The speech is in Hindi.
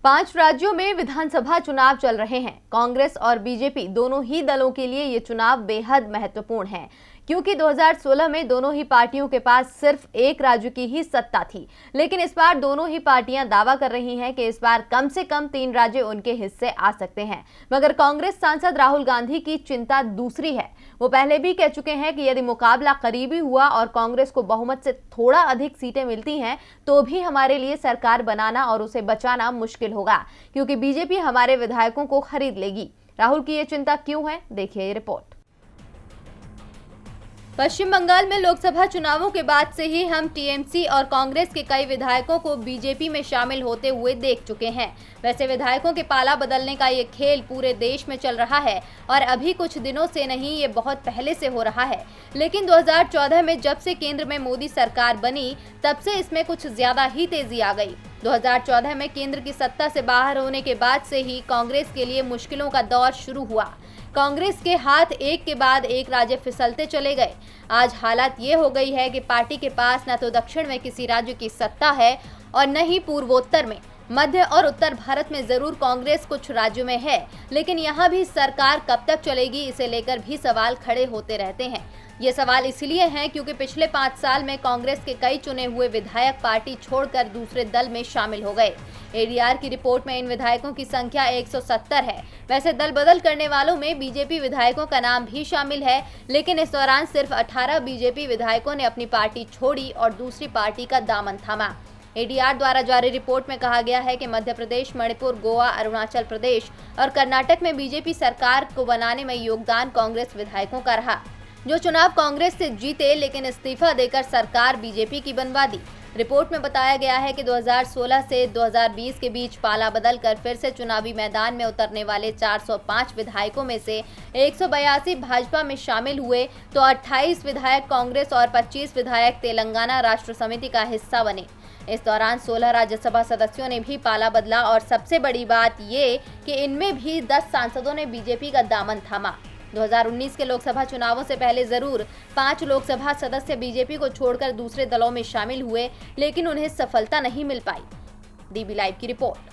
5 राज्यों में विधानसभा चुनाव चल रहे हैं। कांग्रेस और बीजेपी दोनों ही दलों के लिए ये चुनाव बेहद महत्वपूर्ण है, क्योंकि 2016 में दोनों ही पार्टियों के पास सिर्फ एक राज्य की ही सत्ता थी। लेकिन इस बार दोनों ही पार्टियां दावा कर रही हैं कि इस बार कम से कम 3 राज्य उनके हिस्से आ सकते हैं। मगर कांग्रेस सांसद राहुल गांधी की चिंता दूसरी है। वो पहले भी कह चुके हैं कि यदि मुकाबला करीबी हुआ और कांग्रेस को बहुमत से थोड़ा अधिक सीटें मिलती हैं, तो भी हमारे लिए सरकार बनाना और उसे बचाना मुश्किल होगा, क्योंकि बीजेपी हमारे विधायकों को खरीद लेगी। राहुल की ये चिंता क्यों है, देखिए ये रिपोर्ट। पश्चिम बंगाल में लोकसभा चुनावों के बाद से ही हम टीएमसी और कांग्रेस के कई विधायकों को बीजेपी में शामिल होते हुए देख चुके हैं। वैसे विधायकों के पाला बदलने का ये खेल पूरे देश में चल रहा है और अभी कुछ दिनों से नहीं, ये बहुत पहले से हो रहा है। लेकिन 2014 में जब से केंद्र में मोदी सरकार बनी, तब से इसमें कुछ ज्यादा ही तेजी आ गई। 2014 में केंद्र की सत्ता से बाहर होने के बाद से ही कांग्रेस के लिए मुश्किलों का दौर शुरू हुआ। कांग्रेस के हाथ एक के बाद एक राज्य फिसलते चले गए। आज हालत ये हो गई है कि पार्टी के पास न तो दक्षिण में किसी राज्य की सत्ता है और न ही पूर्वोत्तर में। मध्य और उत्तर भारत में जरूर कांग्रेस कुछ राज्यों में है, लेकिन यहाँ भी सरकार कब तक चलेगी, इसे लेकर भी सवाल खड़े होते रहते हैं। ये सवाल इसलिए हैं क्योंकि पिछले 5 साल में कांग्रेस के कई चुने हुए विधायक पार्टी छोड़कर दूसरे दल में शामिल हो गए। एडीआर की रिपोर्ट में इन विधायकों की संख्या 170 है। वैसे दल बदल करने वालों में बीजेपी विधायकों का नाम भी शामिल है, लेकिन इस दौरान सिर्फ 18 बीजेपी विधायकों ने अपनी पार्टी छोड़ी और दूसरी पार्टी का दामन थामा। एडीआर द्वारा जारी रिपोर्ट में कहा गया है कि मध्य प्रदेश, मणिपुर, गोवा, अरुणाचल प्रदेश और कर्नाटक में बीजेपी सरकार को बनाने में योगदान कांग्रेस विधायकों का रहा, जो चुनाव कांग्रेस से जीते लेकिन इस्तीफा देकर सरकार बीजेपी की बनवा दी। रिपोर्ट में बताया गया है कि 2016 से 2020 के बीच पाला बदलकर फिर से चुनावी मैदान में उतरने वाले 405 विधायकों में से 182 भाजपा में शामिल हुए, तो 28 विधायक कांग्रेस और 25 विधायक तेलंगाना राष्ट्र समिति का हिस्सा बने। इस दौरान 16 राज्यसभा सदस्यों ने भी पाला बदला और सबसे बड़ी बात ये कि इनमें भी 10 सांसदों ने बीजेपी का दामन थामा। 2019 के लोकसभा चुनावों से पहले जरूर 5 लोकसभा सदस्य बीजेपी को छोड़कर दूसरे दलों में शामिल हुए, लेकिन उन्हें सफलता नहीं मिल पाई। डीबी लाइव की रिपोर्ट।